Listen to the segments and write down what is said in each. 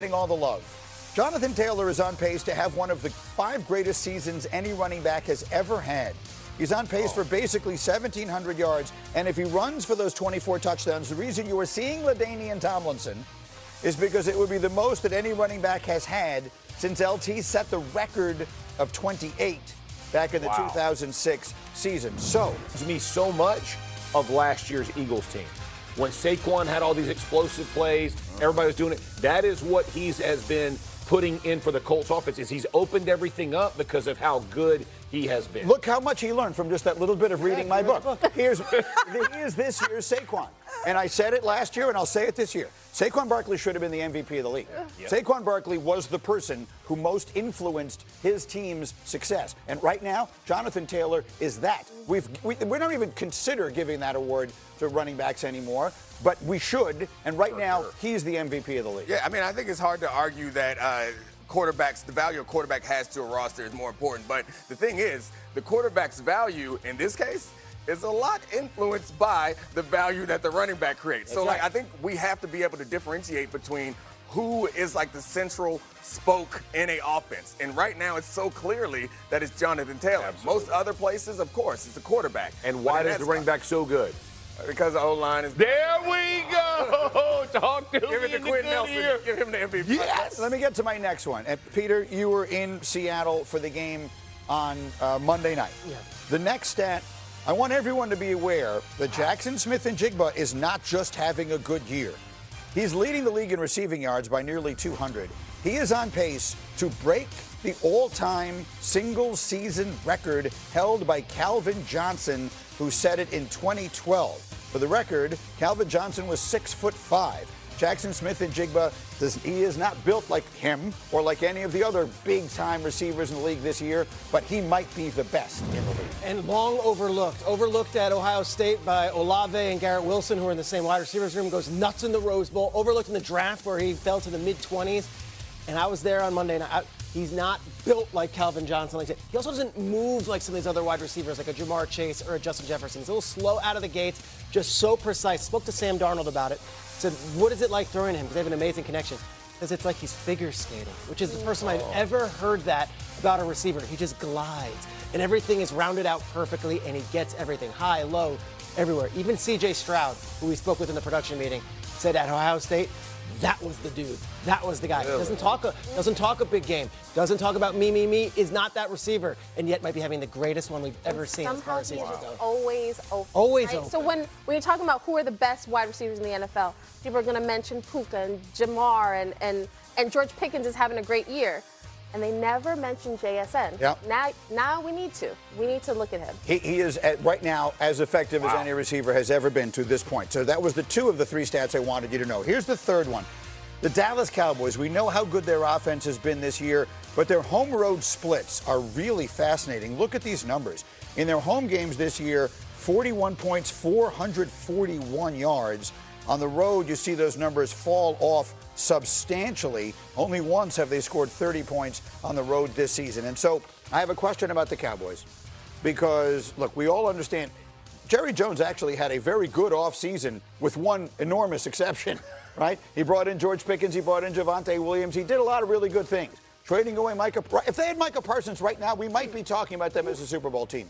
Getting all the love. Jonathan Taylor is on pace to have one of the 5 greatest seasons any running back has ever had. He's on pace for basically 1,700 yards, and if he runs for those 24 touchdowns, the reason you are seeing LaDainian Tomlinson is because it would be the most that any running back has had since LT set the record of 28 back in the 2006 season. So, to me, so much of last year's Eagles team. When Saquon had all these explosive plays, everybody was doing it. That is what he has been putting in for the Colts offense, is he's opened everything up because of how good he has been. Look how much he learned from just that little bit of reading my book. He is this year's Saquon. And I said it last year, and I'll say it this year. Saquon Barkley should have been the MVP of the league. Yeah. Saquon Barkley was the person who most influenced his team's success. And right now, Jonathan Taylor is that. We don't even consider giving that award to running backs anymore, but we should. And right now, he's the MVP of the league. Yeah, I mean, I think it's hard to argue that quarterbacks, the value a quarterback has to a roster is more important. But the thing is, the quarterback's value in this case is a lot influenced by the value that the running back creates. So, I think we have to be able to differentiate between who is like the central spoke in a offense. And right now, it's so clearly that it's Jonathan Taylor. Absolutely. Most other places, of course, it's the quarterback. And why is the running back so good? Because the O-line is... There we go! Talk to Give it to Quentin Nelson. Give him the MVP. Yes! Let me get to my next one. And Peter, you were in Seattle for the game on Monday night. Yeah. The next stat, I want everyone to be aware that Jackson Smith-Njigba is not just having a good year. He's leading the league in receiving yards by nearly 200. He is on pace to break the all-time single-season record held by Calvin Johnson, who set it in 2012. For the record, Calvin Johnson was 6'5". Jackson Smith-Njigba, he is not built like him or like any of the other big-time receivers in the league this year, but he might be the best in the league. And long overlooked at Ohio State by Olave and Garrett Wilson, who are in the same wide receivers room, goes nuts in the Rose Bowl, overlooked in the draft where he fell to the mid-20s. And I was there on Monday night. He's not built like Calvin Johnson. He also doesn't move like some of these other wide receivers, like a Jamar Chase or a Justin Jefferson. He's a little slow out of the gates, just so precise. Spoke to Sam Darnold about it. Said, what is it like throwing him? Because they have an amazing connection. Because it's like he's figure skating, which is the first time I've ever heard that about a receiver. He just glides, and everything is rounded out perfectly, and he gets everything, high, low, everywhere. Even C.J. Stroud, who we spoke with in the production meeting, said at Ohio State, that was the dude. That was the guy. Really? Doesn't talk a big game. Doesn't talk about me. Is not that receiver, and yet might be having the greatest one we've ever seen. Somehow he's just always open. Always right? open. So when you're talking about who are the best wide receivers in the NFL, people are going to mention Puka and Jamar and George Pickens is having a great year. And they never mention JSN. Yep. Now we need to. We need to look at him. He is, right now, as effective as any receiver has ever been to this point. So that was the 2 of the 3 stats I wanted you to know. Here's the third one. The Dallas Cowboys, we know how good their offense has been this year, but their home-road splits are really fascinating. Look at these numbers. In their home games this year, 41 points, 441 yards. On the road, you see those numbers fall off substantially. Only once have they scored 30 points on the road this season. And so I have a question about the Cowboys because, look, we all understand Jerry Jones actually had a very good offseason with one enormous exception, right? He brought in George Pickens. He brought in Javonte Williams. He did a lot of really good things. Trading away Micah. If they had Micah Parsons right now, we might be talking about them as a Super Bowl team.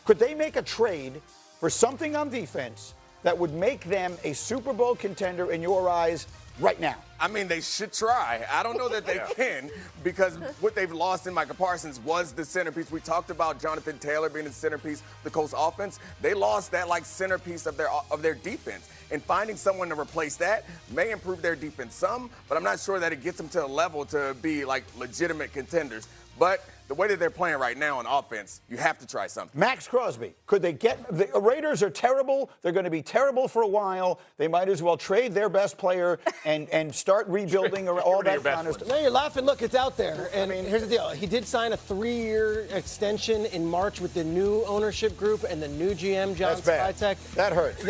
Could they make a trade for something on defense that would make them a Super Bowl contender in your eyes right now? I mean, they should try. I don't know that they can because what they've lost in Micah Parsons was the centerpiece. We talked about Jonathan Taylor being the centerpiece of the Colts offense. They lost that centerpiece of their defense. And finding someone to replace that may improve their defense some, but I'm not sure that it gets them to a level to be like legitimate contenders. But the way that they're playing right now on offense, you have to try something. Max Crosby, could they get the Raiders are terrible. They're going to be terrible for a while. They might as well trade their best player and start rebuilding or all that kind of stuff. No, you're laughing. Look, it's out there. And here's the deal. He did sign a 3-year extension in March with the new ownership group and the new GM, John Spytek. That hurts.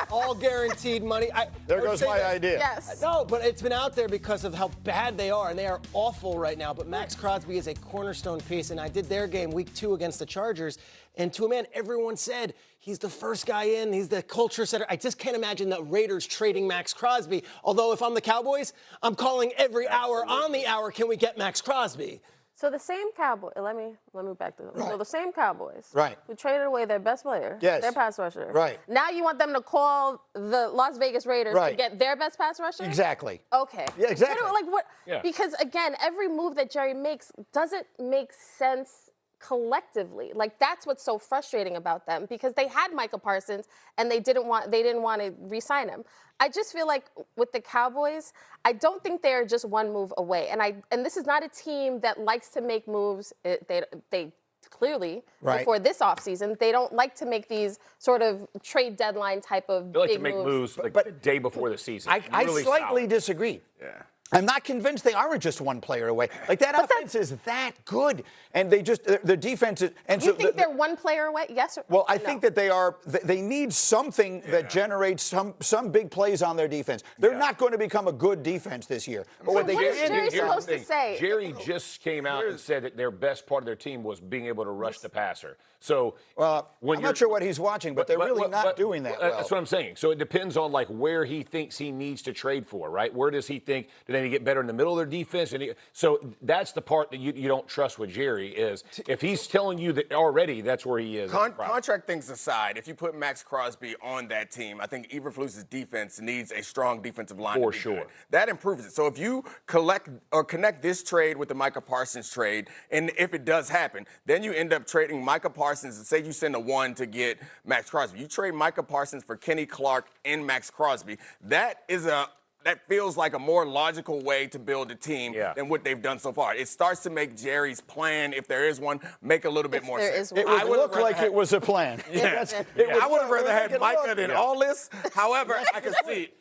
All guaranteed. guaranteed money. There goes my idea. Yes. No, but it's been out there because of how bad they are, and they are awful right now. But Max Crosby is a cornerstone piece, and I did their game week 2 against the Chargers, and to a man, everyone said he's the first guy in, he's the culture setter. I just can't imagine the Raiders trading Max Crosby. Although if I'm the Cowboys, I'm calling every hour on the hour, can we get Max Crosby? So the same Cowboys, let me back to them. Right. So the same Cowboys Right. who traded away their best player, Yes. their pass rusher. Right. Now you want them to call the Las Vegas Raiders to Right. get their best pass rusher? Exactly. Okay. Yeah, exactly. What? Yeah. Because again, every move that Jerry makes doesn't make sense collectively. Like that's what's so frustrating about them because they had Micah Parsons and they didn't want to re-sign him. I just feel like with the Cowboys, I don't think they're just one move away. And this is not a team that likes to make moves. They clearly Right. before this offseason, they don't like to make these sort of trade deadline type of They like big to make moves like But- the day before the season. I Really slightly solid. disagree. Yeah. I'm not convinced they aren't just one player away. Like that offense is that good, and they just the defense is. And You so think they're one player away? Yes or Well, I no? think that they are. They need something that generates some big plays on their defense. They're not going to become a good defense this year. But what they what is can Jerry do. Here's the supposed to thing. say? Jerry just came out and said that their best part of their team was being able to rush the passer. So Well, when I'm you're- not sure what he's watching, but they're really not doing that well. That's what I'm saying. So it depends on like where he thinks he needs to trade for, right? Where does he think do they need to get better in the middle of their defense? So that's the part that you don't trust with Jerry is if he's telling you that already that's where he is. Contract things aside, if you put Max Crosby on that team, I think Eberflus's defense needs a strong defensive line. For to be sure. good. That improves it. So if you connect this trade with the Micah Parsons trade, and if it does happen, then you end up trading Micah Parsons and say you send a 1 to get Max Crosby. You trade Micah Parsons for Kenny Clark and Max Crosby. That feels like a more logical way to build a team than what they've done so far. It starts to make Jerry's plan, if there is one, make a little bit more there sense. is one. It would look like it was a plan. I would have rather had Micah than all this. However,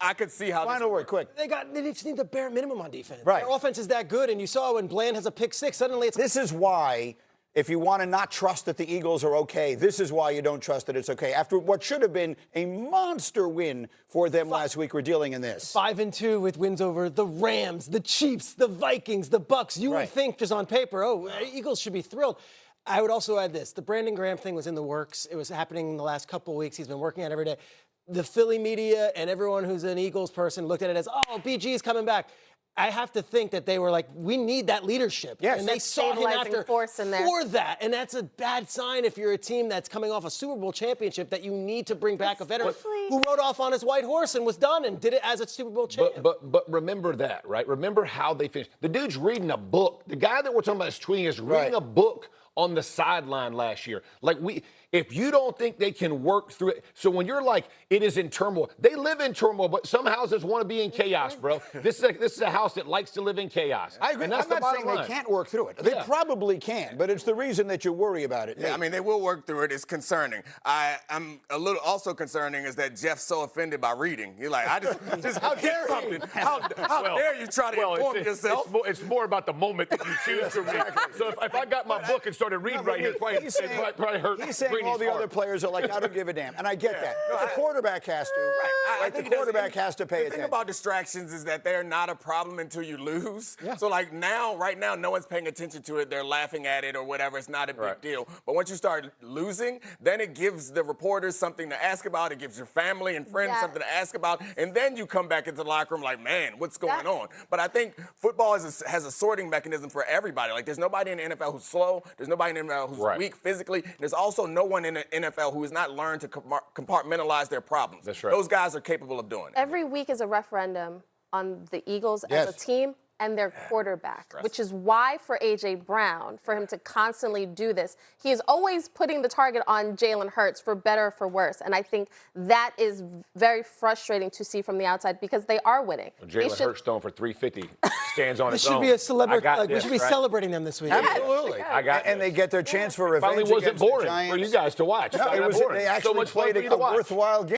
I could see how. Final word, quick. They just need the bare minimum on defense. Right. Their offense is that good, and you saw when Bland has a pick 6, suddenly it's This is why, if you want to not trust that the Eagles are okay, this is why you don't trust that it's okay. After what should have been a monster win for them last week, we're dealing in this. 5-2 with wins over the Rams, the Chiefs, the Vikings, the Bucks. You Right. would think just on paper, Eagles should be thrilled. I would also add this. The Brandon Graham thing was in the works. It was happening in the last couple of weeks. He's been working on it every day. The Philly media and everyone who's an Eagles person looked at it as, BG is coming back. I have to think that they were like, we need that leadership. Yes. And they That sought him stabilizing after force in there. for that. And that's a bad sign if you're a team that's coming off a Super Bowl championship that you need to bring back a veteran Especially- who rode off on his white horse and was done and did it as a Super Bowl champ. But remember that, right? Remember how they finished. The dude's reading a book. The guy that we're talking about is tweeting is reading a book on the sideline last year. If you don't think they can work through it, so when you're like, it is in turmoil, they live in turmoil, but some houses want to be in chaos, bro. This is a house that likes to live in chaos. I agree. And that's I'm the not bottom saying line. they can't work through it. They probably can, but it's the reason that you worry about it. Yeah, I mean, they will work through it. It's concerning. I'm a little also concerning is that Jeff's so offended by reading. You're like, just how dare something. How dare you try to inform yourself? It's more about the moment that you choose to read. So if I got my book and started reading right here, He's saying, probably hurt. he's saying all the other players are like, I don't give a damn. And I get that. But the quarterback has to. I The think quarterback has to pay The attention. thing about distractions is that they're not a problem until you lose. So right now, no one's paying attention to it. They're laughing at it or whatever. It's not a big deal. But once you start losing, then it gives the reporters something to ask about. It gives your family and friends something to ask about. And then you come back into the locker room like, man, what's going on? But I think football has a sorting mechanism for everybody. Like, there's nobody in the NFL who's slow. There's nobody in the NFL who's weak physically. There's also no one in the NFL who has not learned to compartmentalize their problems. That's right. Those guys are capable of doing it. Every week is a referendum on the Eagles as a team and their quarterback, which is why for A.J. Brown, for him to constantly do this, he is always putting the target on Jalen Hurts for better or for worse. And I think that is very frustrating to see from the outside because they are winning. Jalen Hurts throwing for 350 stands on This its should own. be a celebrity. Like, We should be celebrating them this week. Absolutely. I got and they get their chance for It revenge finally wasn't against the boring Giants. for you guys to watch. No, It's not they boring. actually so much fun played for you a to watch. worthwhile game.